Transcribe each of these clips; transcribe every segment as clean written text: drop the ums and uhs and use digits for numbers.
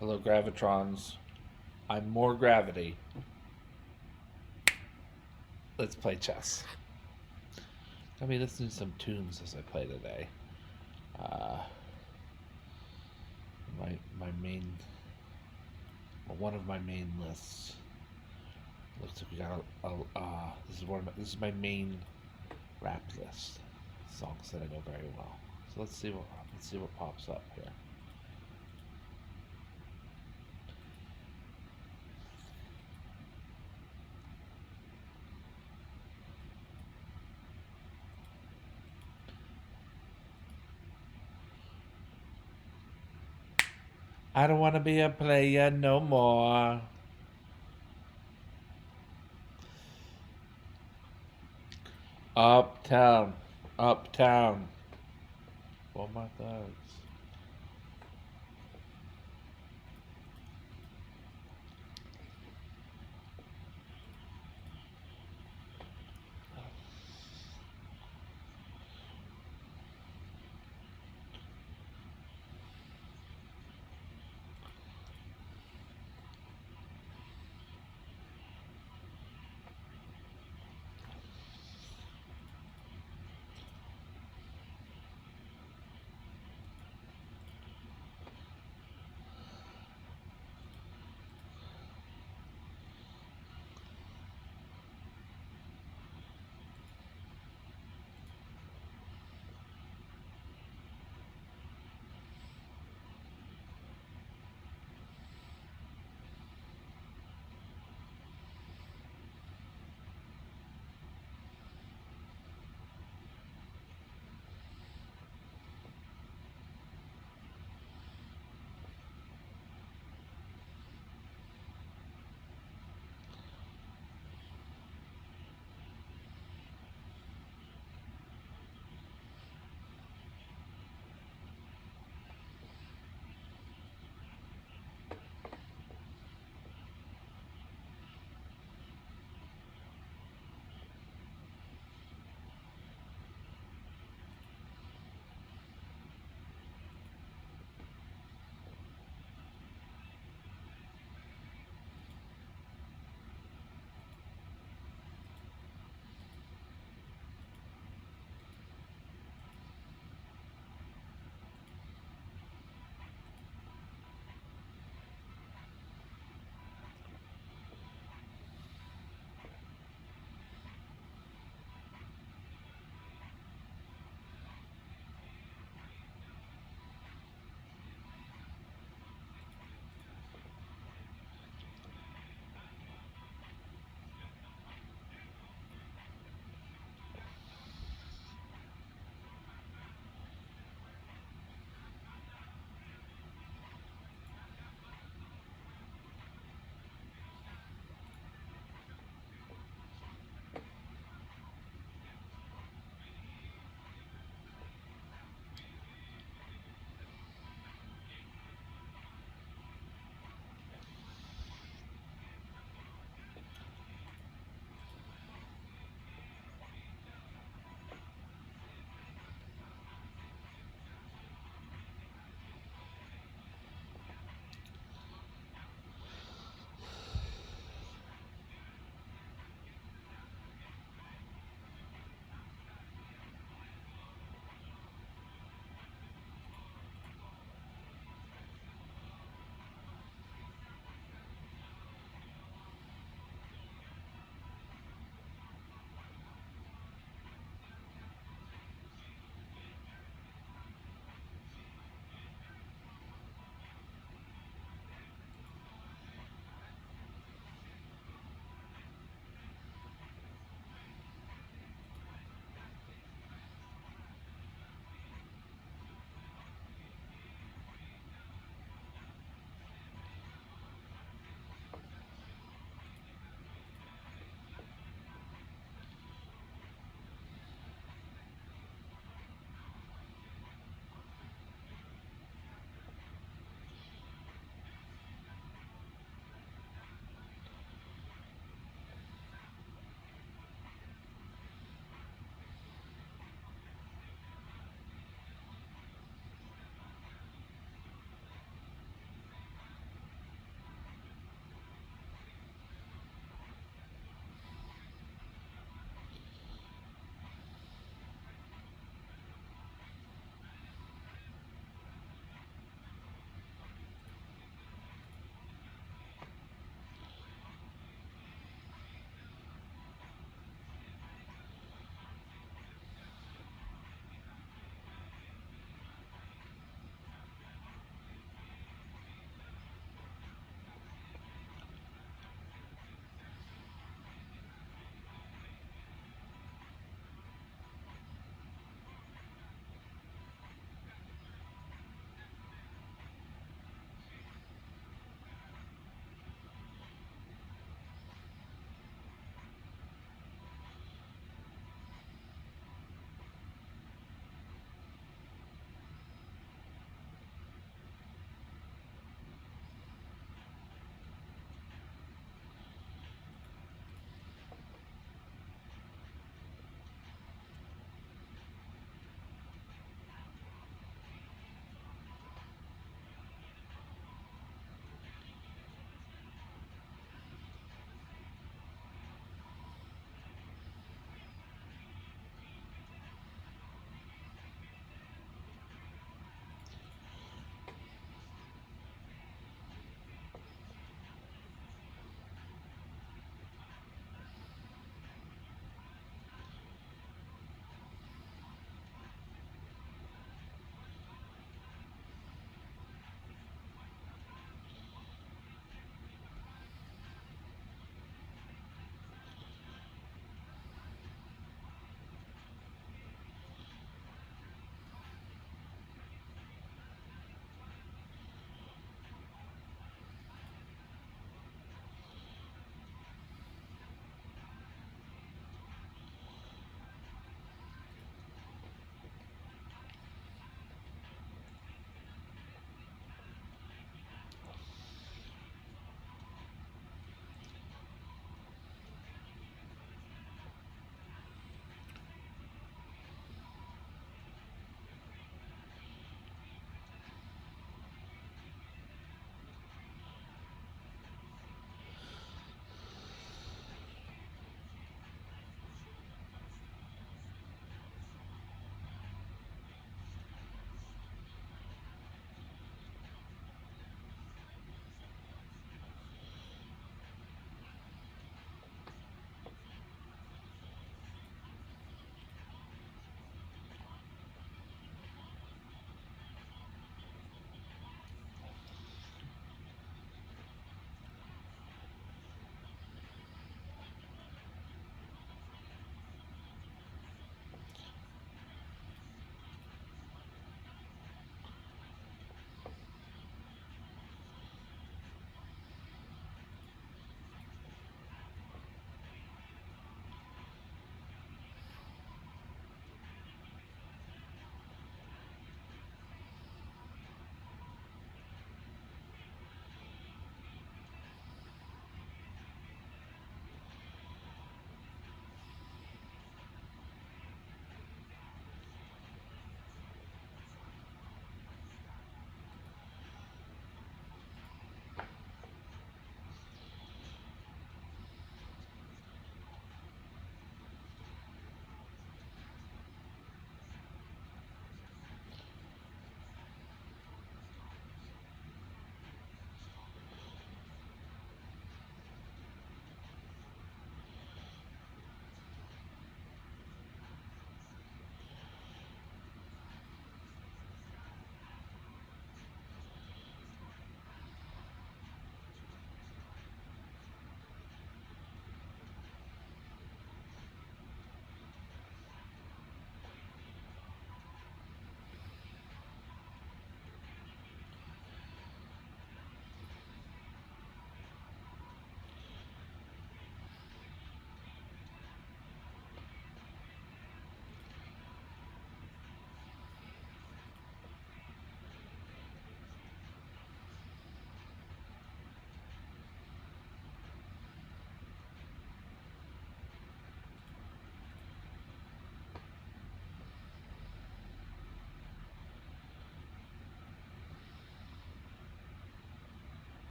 Hello, Gravitrons. I'm more gravity. Let's play chess. I'll be listening to some tunes as I play today. Uh, my main, well, one of my main lists. Looks like we got this is my main rap list. Songs that I know very well. So let's see what pops up here. I don't want to be a player no more. Uptown, uptown. For my thugs.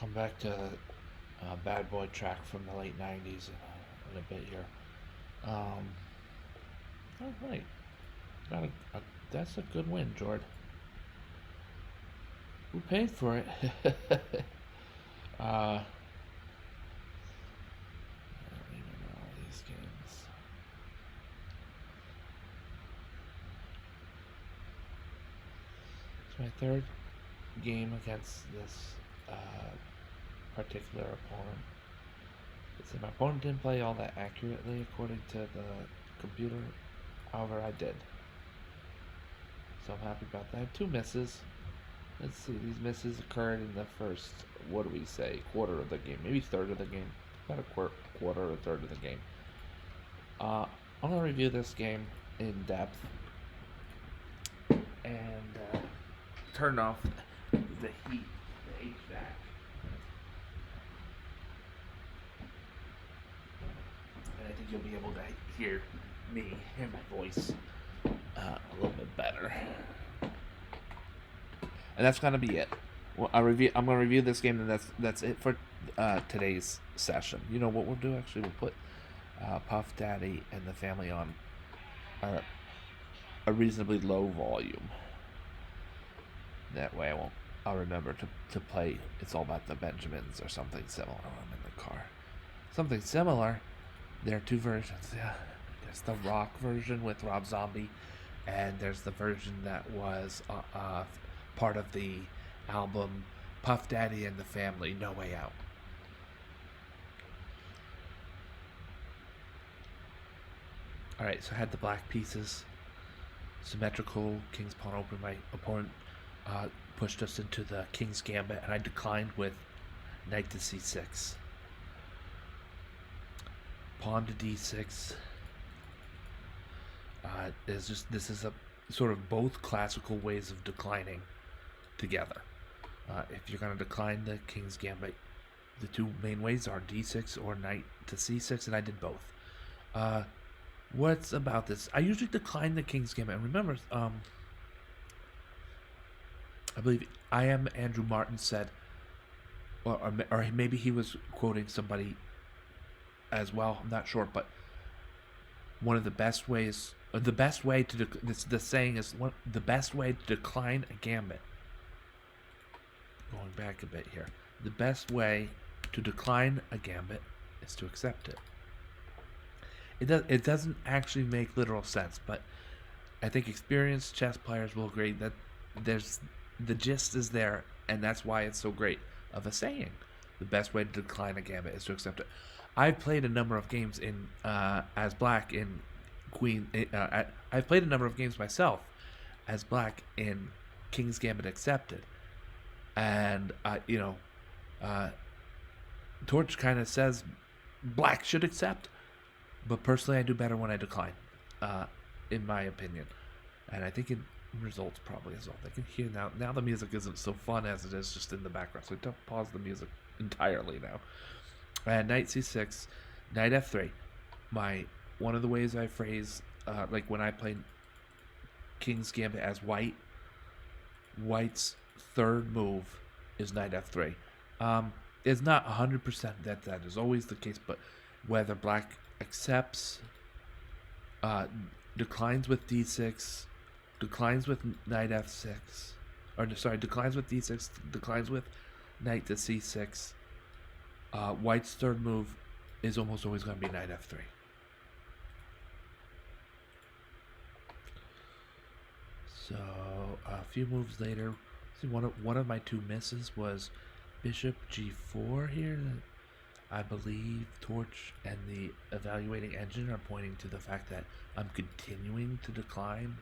come back to Bad Boy track from the late 90s in a bit here. Um, all right. That's a good win, Jord. We paid for it. I don't even know all these games. It's my third game against this particular opponent. My opponent didn't play all that accurately according to the computer. However, I did. So I'm happy about that. 2 misses. Let's see, these misses occurred in the first, what do we say, quarter of the game. Maybe third of the game. About a quarter or a third of the game. I'm going to review this game in depth. And turn off the heat, the HVAC. And I think you'll be able to hear me, hear my voice a little bit better. And that's gonna be it. Well, I'm gonna review this game, and that's it for today's session. You know what we'll do? Actually, we'll put Puff Daddy and the family on a reasonably low volume. That way, I'll remember to play. It's All About the Benjamins or something similar when I'm in the car. Something similar. There are 2 versions. Yeah, there's the rock version with Rob Zombie, and there's the version that was part of the album Puff Daddy and the Family, No Way Out. Alright, so I had the black pieces. Symmetrical King's Pawn open. My opponent pushed us into the King's Gambit, and I declined with Knight to C6. Pawn to D6. This is a sort of both classical ways of declining together. If you're going to decline the King's Gambit, the 2 main ways are D6 or Knight to C6, and I did both. What's about this? I usually decline the King's Gambit. And remember, I believe I am Andrew Martin said, or maybe he was quoting somebody as well. I'm not sure, but one of the best ways, the best way to the saying is the best way to decline a gambit. Going back a bit here, the best way to decline a gambit is to accept it. It doesn't actually make literal sense, but I think experienced chess players will agree that the gist is there, and that's why it's so great of a saying. The best way to decline a gambit is to accept it. I've played a number of games in as black in Queen. I've played a number of games myself as black in King's Gambit Accepted, and Torch kind of says black should accept, but personally I do better when I decline, in my opinion, and I think it results probably as well. I can hear now the music isn't so fun as it is just in the background, so don't pause the music entirely now. And Knight C6, Knight F3. One of the ways I phrase, like when I play King's Gambit as white, white's third move is Knight F3. It's not 100% that is always the case, but whether black accepts, declines with D6, declines with Knight F6, declines with D6, declines with Knight to C6, white's third move is almost always going to be Knight F3. So a few moves later, see one of my 2 misses was Bishop G4 here. I believe Torch and the evaluating engine are pointing to the fact that I'm continuing to decline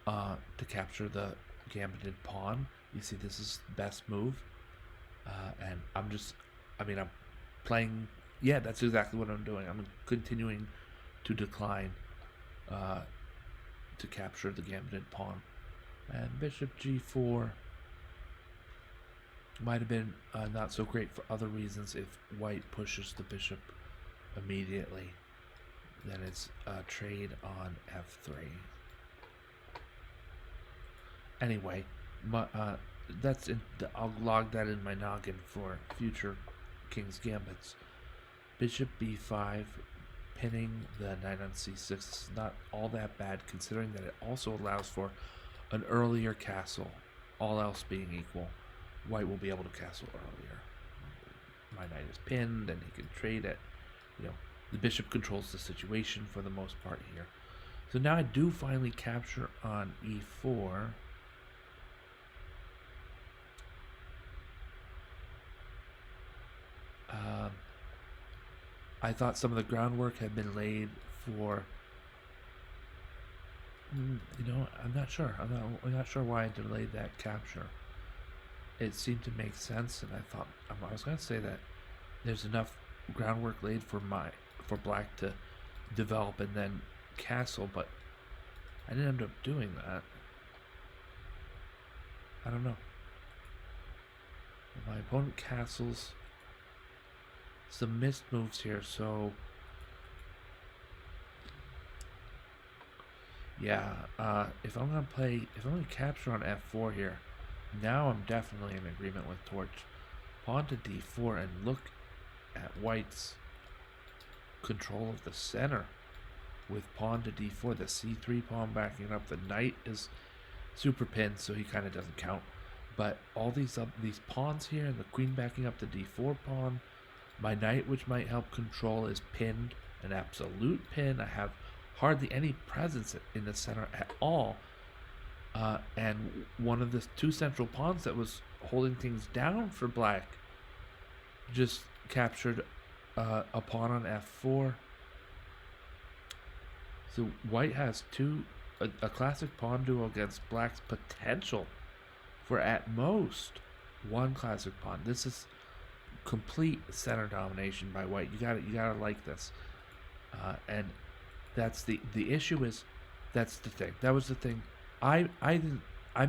to capture the gambited pawn. You see, this is best move, and I'm playing. Yeah, that's exactly what I'm doing. I'm continuing to decline to capture the gambited pawn. And Bishop G4 might have been not so great for other reasons. If white pushes the bishop immediately, then it's a trade on F3. Anyway, I'll log that in my noggin for future King's Gambits. Bishop b5, pinning the knight on c6 is not all that bad, considering that it also allows for an earlier castle. All else being equal, white will be able to castle earlier. My knight is pinned, and he can trade it. The bishop controls the situation for the most part here. So now I do finally capture on e4. I thought some of the groundwork had been laid for. I'm not sure. I'm not sure why I delayed that capture. It seemed to make sense, and I was going to say that there's enough groundwork laid for black to develop and then castle, but I didn't end up doing that. I don't know. My opponent castles. Some missed moves here, so yeah. If I'm gonna capture on f4 here, now I'm definitely in agreement with Torch. Pawn to d4, and look at white's control of the center with pawn to d4. The c3 pawn backing up. The knight is super pinned, so he kind of doesn't count. But all these pawns here, and the queen backing up the d4 pawn. My knight, which might help control, is pinned, an absolute pin. I have hardly any presence in the center at all. And one of the two central pawns that was holding things down for black just captured a pawn on f4. So white has a classic pawn duo against black's potential for at most one classic pawn. This is complete center domination by white. You gotta like this, and that's the issue. That's the thing. That was the thing. I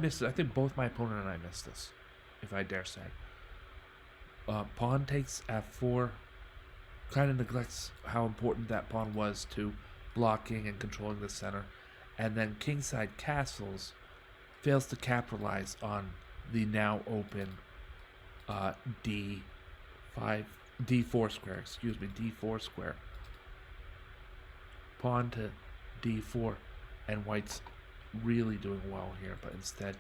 missed it. I think both my opponent and I missed this, if I dare say. Pawn takes f4, kind of neglects how important that pawn was to blocking and controlling the center, and then kingside castles, fails to capitalize on the now open d4 square. Pawn to d4, and white's really doing well here, but instead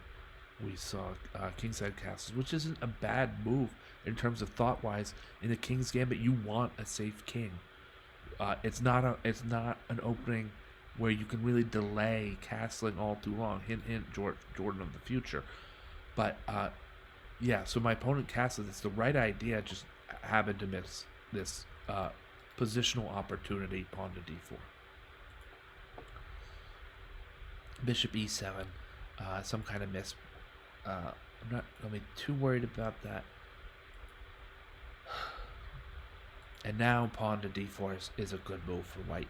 we saw kingside castles, which isn't a bad move in terms of thought-wise. In the King's Gambit, you want a safe king. It's not an opening where you can really delay castling all too long. Hint, hint, Jordan of the future. But yeah, so my opponent castled. It's the right idea, just happened to miss this positional opportunity. Pawn to d4. Bishop e7, some kind of miss. I'm not gonna be too worried about that. And now pawn to d4 is a good move for white.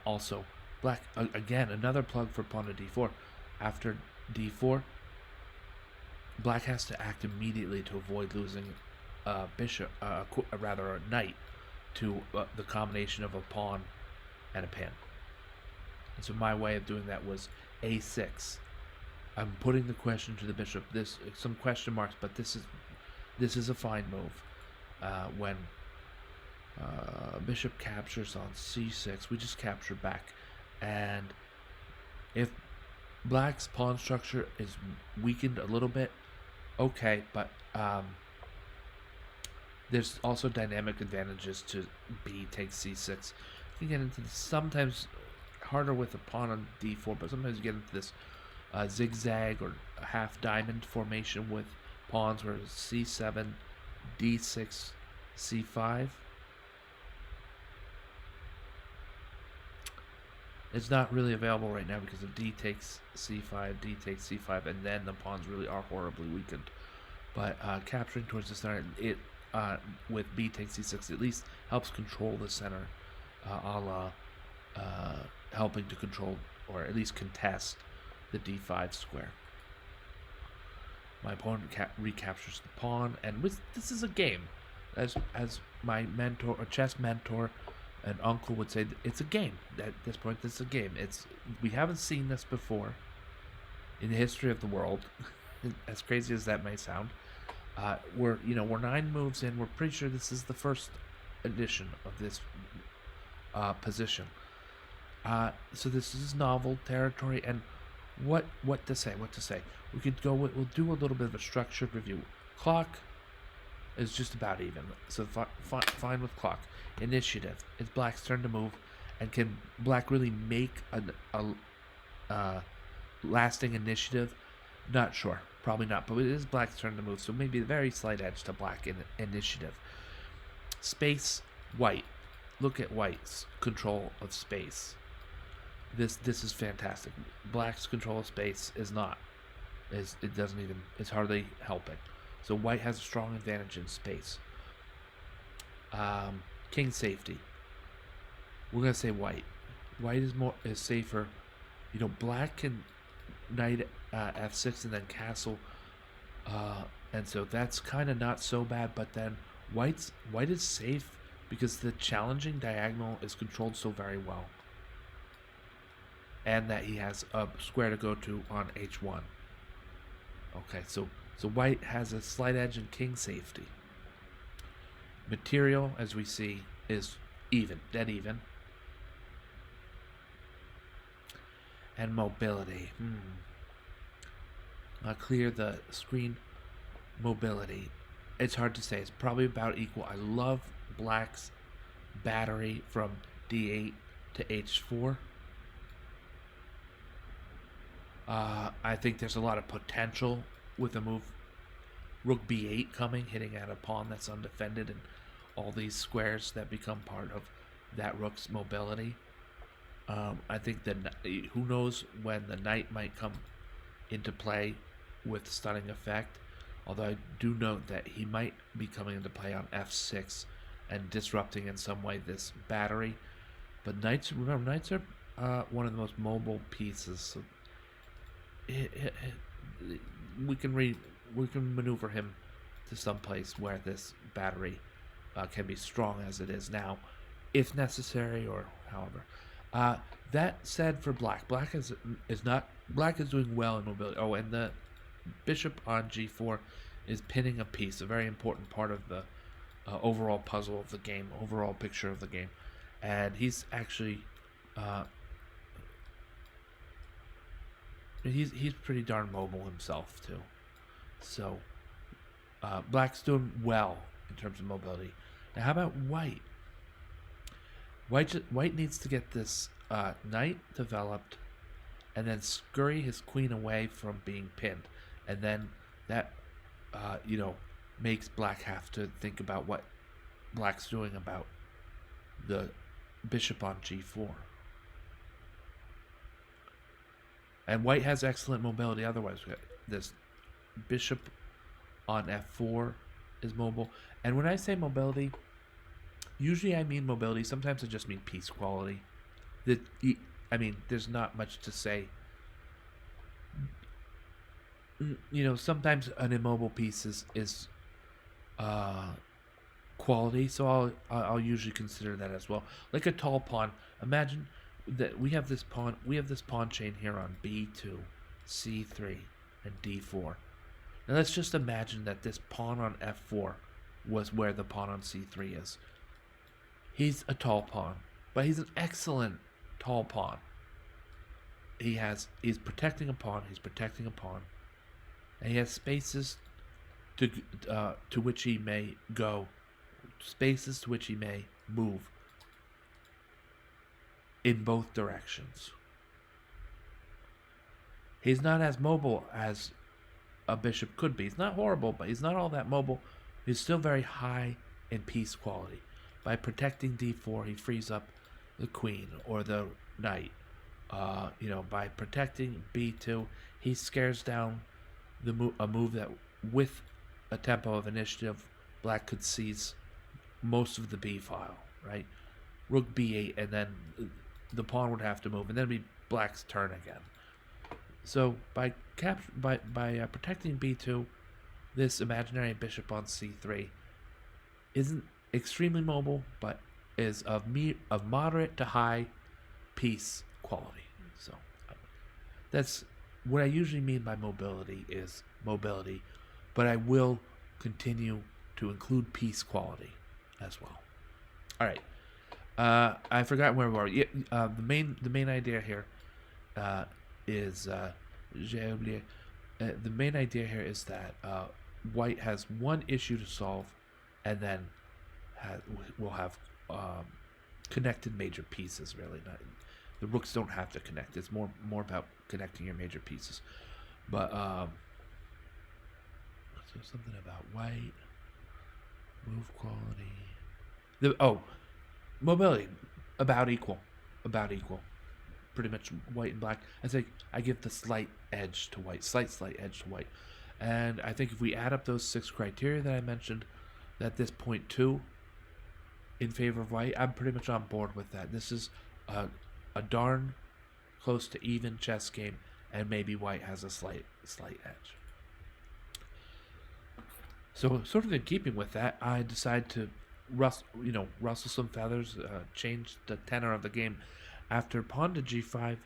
Also, black again, another plug for pawn to d4. After d4, black has to act immediately to avoid losing a bishop, rather a knight, to the combination of a pawn and a pin. And so my way of doing that was a6. I'm putting the question to the bishop. Some question marks, but this is a fine move. When bishop captures on c6, we just capture back, and if black's pawn structure is weakened a little bit, okay, but there's also dynamic advantages to b takes c6. You can get into this sometimes harder with a pawn on d4, but sometimes you get into this zigzag or half diamond formation with pawns where c7, d6, c5. It's not really available right now because of d takes c5, d takes c5, and then the pawns really are horribly weakened. But capturing towards the center, it with b takes c6 at least helps control the center, a la helping to control or at least contest the d5 square. My opponent recaptures the pawn, and this is a game. As my mentor, a chess mentor, and uncle would say, it's a game. At this point, this is a game. We haven't seen this before in the history of the world. as crazy as that may sound. We're 9 moves in. We're pretty sure this is the first edition of this position. So this is novel territory, and what to say? What to say? We could go. We'll do a little bit of a structured review. Clock is just about even, so fine with clock. Initiative. It's Black's turn to move, and can Black really make a lasting initiative? Not sure. Probably not, but it is Black's turn to move, so maybe a very slight edge to Black in initiative. Space, White. Look at White's control of space. This is fantastic. Black's control of space is not. It doesn't even. It's hardly helping. So White has a strong advantage in space. King safety. We're gonna say White. White is safer. Black can knight f6 and then castle, and so that's kind of not so bad. But then White is safe because the challenging diagonal is controlled so very well, and that he has a square to go to on h1. Okay, so White has a slight edge in king safety. Material, as we see, is dead even. And mobility. I'll clear the screen. Mobility. It's hard to say. It's probably about equal. I love Black's battery from d8 to h4. I think there's a lot of potential with the move Rook b8 coming, hitting at a pawn that's undefended, and all these squares that become part of that rook's mobility. I think that who knows when the knight might come into play with stunning effect. Although I do note that he might be coming into play on f6 and disrupting in some way this battery. But knights are one of the most mobile pieces. So we can maneuver him to some place where this battery can be strong as it is now, if necessary, or however. That said, for Black is doing well in mobility. Oh, and the bishop on g4 is pinning a piece, a very important part of the overall puzzle of the game, overall picture of the game, and he's actually he's pretty darn mobile himself too. So Black's doing well in terms of mobility. Now, how about White? White needs to get this knight developed, and then scurry his queen away from being pinned, and then that makes Black have to think about what Black's doing about the bishop on g4. And White has excellent mobility otherwise. This bishop on f4 is mobile, and when I say mobility, usually I mean mobility. Sometimes I just mean piece quality. There's not much to say. Sometimes an immobile piece is quality, so I'll usually consider that as well. Like a tall pawn. Imagine that we have this pawn chain here on b2, c3, and d4. Now let's just imagine that this pawn on f4 was where the pawn on c3 is. He's a tall pawn, but he's an excellent tall pawn. He's protecting a pawn. And he has spaces to which he may go, spaces to which he may move in both directions. He's not as mobile as a bishop could be. He's not horrible, but he's not all that mobile. He's still very high in piece quality. By protecting d4, he frees up the queen or the knight. By protecting b2, he scares down a move that, with a tempo of initiative, Black could seize most of the b file. Right, Rook b8, and then the pawn would have to move, and then it'd be Black's turn again. So by protecting b2, this imaginary bishop on c3 isn't extremely mobile, but is of moderate to high piece quality. So that's what I usually mean by mobility is mobility, but I will continue to include piece quality as well. All right. I forgot where we were. Yeah, the main idea here is j'ai oublié. The main idea here is that white has one issue to solve, and then will have connected major pieces. Really, not the rooks don't have to connect. It's more about connecting your major pieces. But so something about white move quality. Mobility about equal, pretty much white and black. I think I give the slight edge to white, slight edge to white, and I think if we add up those 6 criteria that I mentioned, at this point 2 in favor of white, I'm pretty much on board with that. This is a darn close to even chess game, and maybe white has a slight edge. So, sort of in keeping with that, I decide to rustle some feathers, change the tenor of the game. After pawn to g5,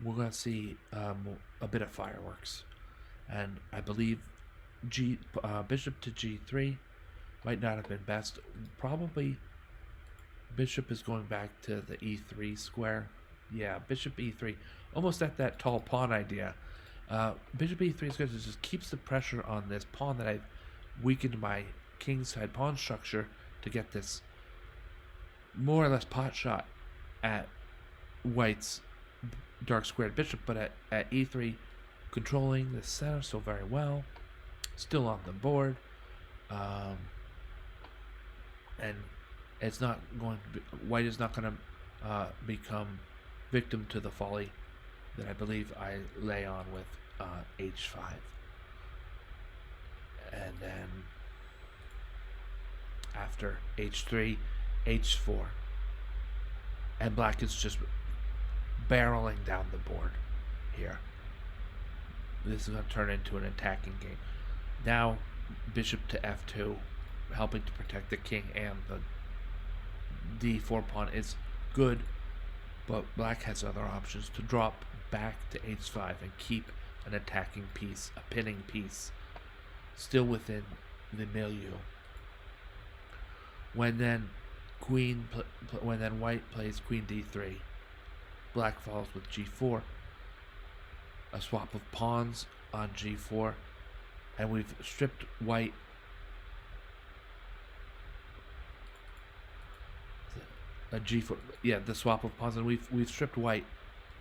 we're going to see a bit of fireworks. And I believe bishop to g3 might not have been best. Probably bishop is going back to the e3 square. Yeah, bishop e3. Almost at that tall pawn idea. Bishop e3 is good. It just keeps the pressure on this pawn that I've weakened my kingside pawn structure to get this more or less pot shot at white's dark squared bishop, but at e3, controlling the center so very well, still on the board, and it's not going to be, white is not going to become victim to the folly that I believe I lay on with h5. And then after h3, h4. And black is just barreling down the board here. This is going to turn into an attacking game. Now, bishop to f2, helping to protect the king and the d4 pawn is good, but black has other options to drop back to h5 and keep an attacking piece, a pinning piece, still within the milieu. When then white plays queen d3, black follows with g4, a swap of pawns on g4, and we've stripped white a g4. Yeah, the swap of pawns, and we've stripped white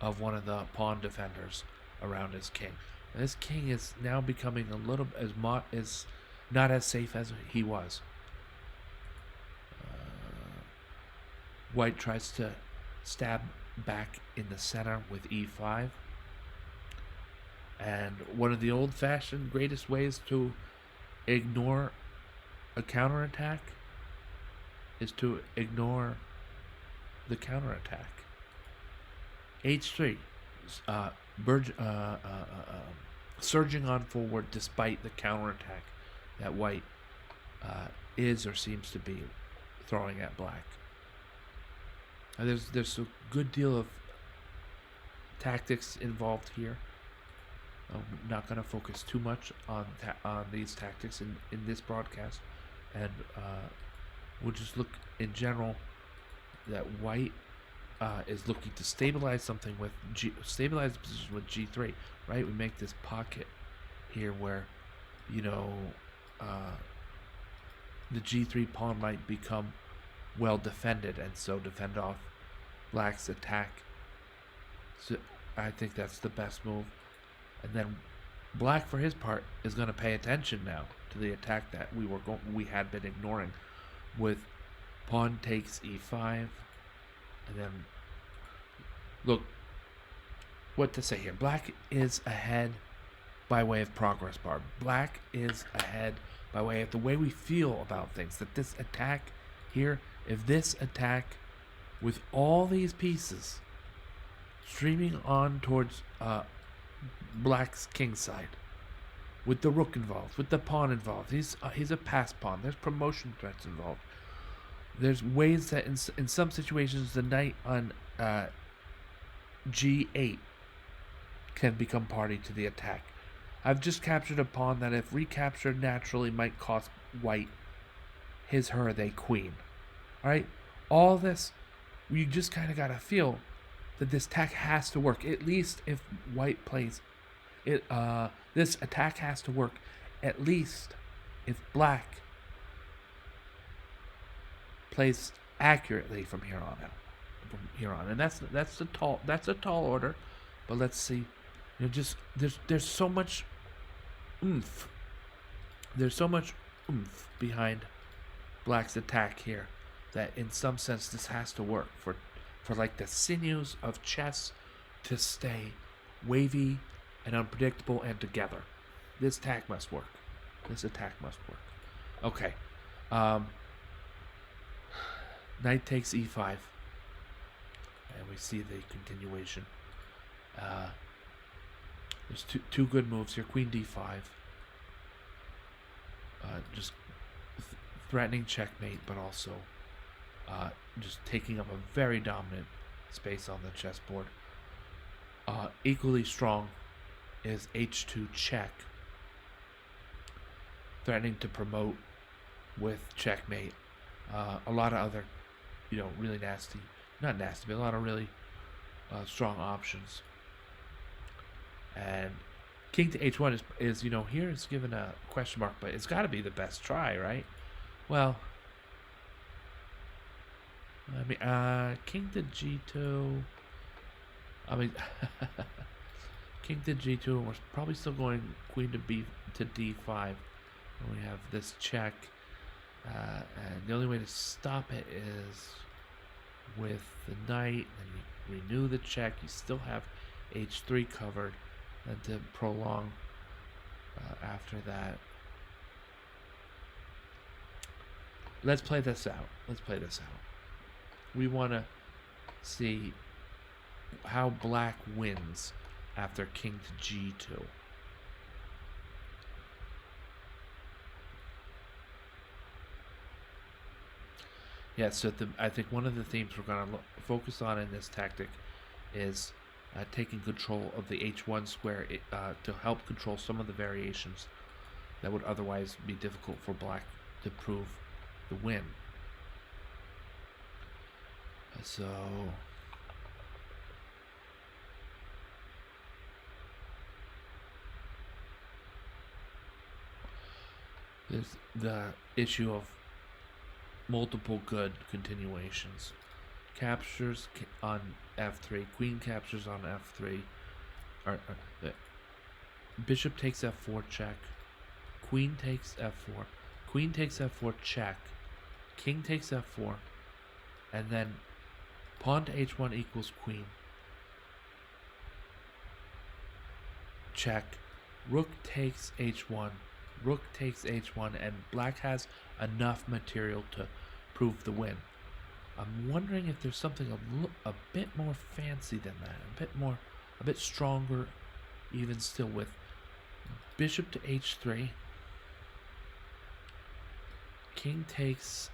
of one of the pawn defenders around his king. And this king is now becoming a little as not as safe as he was. White tries to stab back in the center with e5. And one of the old-fashioned greatest ways to ignore a counterattack is to ignore the counterattack. h3, surging on forward despite the counterattack that white is or seems to be throwing at black. There's a good deal of tactics involved here. I'm not going to focus too much on these tactics in this broadcast, and we'll just look in general that white is looking to stabilize something with stabilize the position with g3. Right, we make this pocket here where the g3 pawn might become well defended, and so defend off black's attack. So I think that's the best move. And then black, for his part, is going to pay attention now to the attack that we had been ignoring, with pawn takes e5, and then look what to say here. Black is ahead by way of progress bar. Black is ahead by way of the way we feel about things. That this attack here, if this attack with all these pieces streaming on towards black's king side, with the rook involved, with the pawn involved, he's a pass pawn, there's promotion threats involved, there's ways that in some situations the knight on g8 can become party to the attack. I've just captured a pawn that, if recaptured naturally, might cost white his, her, they queen. Alright? All this, you just kind of got to feel that this attack has to work. At least if white plays it, this attack has to work. At least if black plays accurately from here on out. From here on, and that's a tall order, but let's see. Just there's so much oomph. There's so much oomph behind black's attack here that, in some sense, this has to work for like the sinews of chess to stay wavy and unpredictable and together. This attack must work. This attack must work. Okay. Knight takes e5. And we see the continuation. There's two good moves here. Queen d5. Just threatening checkmate, but also just taking up a very dominant space on the chessboard. Equally strong is h2 check, threatening to promote with checkmate. A lot of other, really nasty, not nasty, but a lot of really strong options. And king to h1 is here is given a question mark, but it's got to be the best try, right? Well, I mean, king to g2. I mean, king to g2, and we're probably still going queen to d5. And we have this check, and the only way to stop it is with the knight. And you renew the check. You still have h3 covered, and to prolong after that. Let's play this out. We want to see how black wins after king to g2. Yeah, so I think one of the themes we're going to focus on in this tactic is taking control of the h1 square to help control some of the variations that would otherwise be difficult for black to prove the win. So there's the issue of multiple good continuations. Captures on f3, queen captures on f3, bishop takes f4 check, queen takes f4, queen takes f4 check, king takes f4, and then pawn to h1 equals queen, check, rook takes h1, and black has enough material to prove the win. I'm wondering if there's something a bit more fancy than that, a bit stronger, even still, with bishop to h3, king takes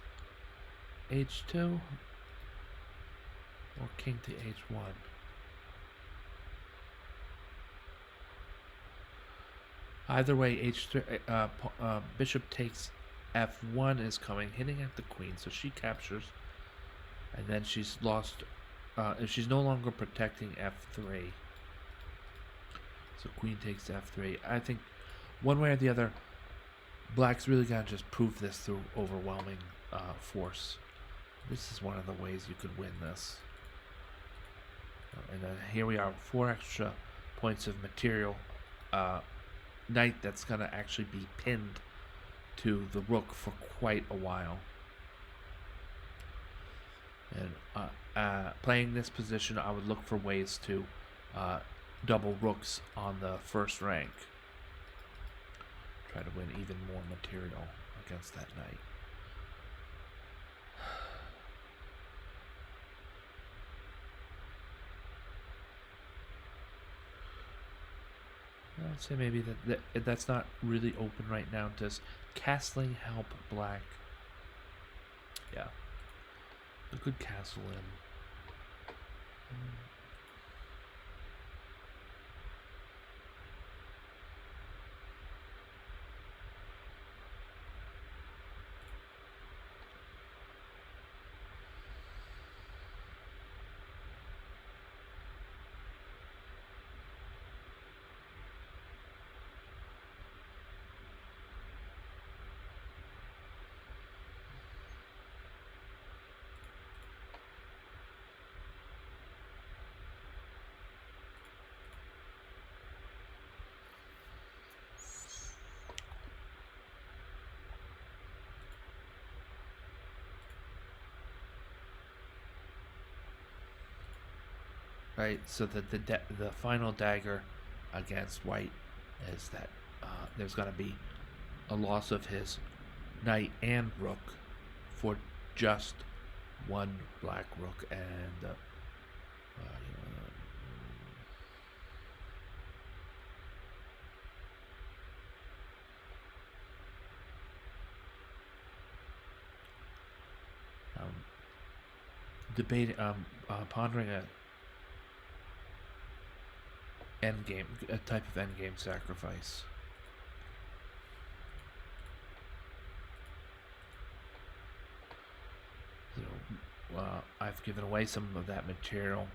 h2, or king to h1. Either way, h3, bishop takes f1 is coming, hitting at the queen, so she captures, and then she's lost. She's no longer protecting f3. So queen takes f3. I think one way or the other, black's really got to just prove this through overwhelming force. This is one of the ways you could win this. And then here we are, 4 extra points of material. Knight that's going to actually be pinned to the rook for quite a while. And playing this position, I would look for ways to double rooks on the first rank. Try to win even more material against that knight. I'd say maybe that's not really open right now. Does castling help black? Yeah. A good castle in. Right. So the final dagger against white is that there's going to be a loss of his knight and rook for just one black rook and debating, pondering a type of endgame sacrifice. So, I've given away some of that material.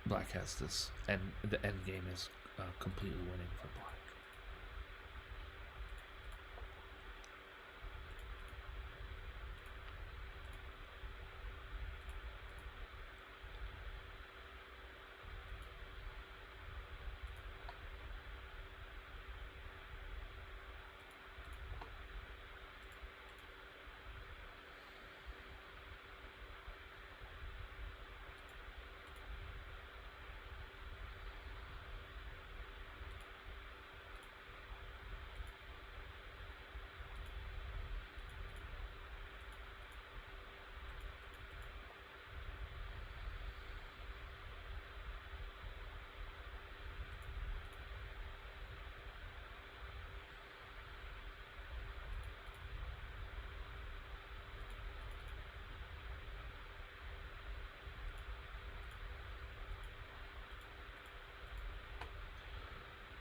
Black has this, and the end game is completely winning for black.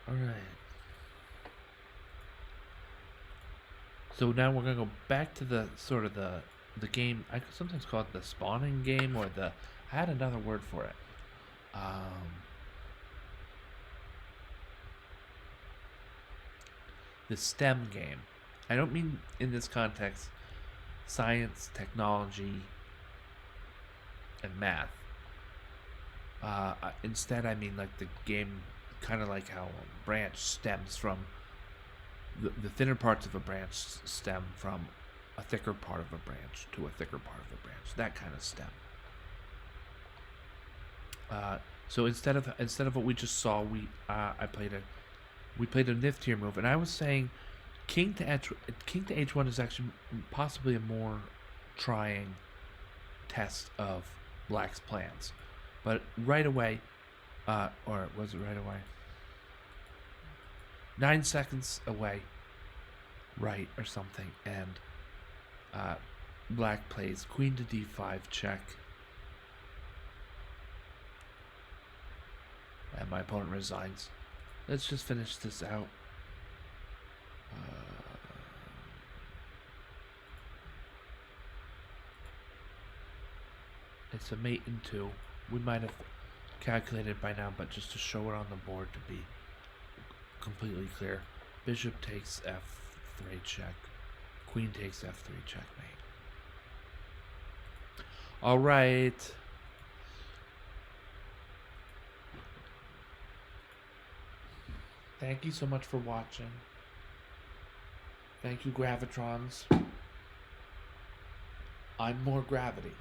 All right. So now we're gonna go back to the sort of the game. I could sometimes call it the spawning game, or the. I had another word for it. The STEM game. I don't mean in this context science, technology, and math. Instead, I mean like the game, kind of like how a branch stems from the thinner parts of a branch stem from a thicker part of a branch to a thicker part of a branch. That kind of stem. So instead of what we just saw, we played a niftier move, and I was saying king to h1 is actually possibly a more trying test of black's plans. But right away, or was it right away? 9 seconds away, right, or something, and black plays queen to d5 check. And my opponent resigns. Let's just finish this out. It's a mate in 2. We might have calculated by now, but just to show it on the board to be completely clear. Bishop takes f3 check. Queen takes f3 checkmate. All right. Thank you so much for watching. Thank you, Gravitrons. I'm more gravity.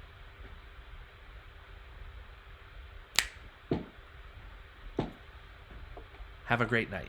Have a great night.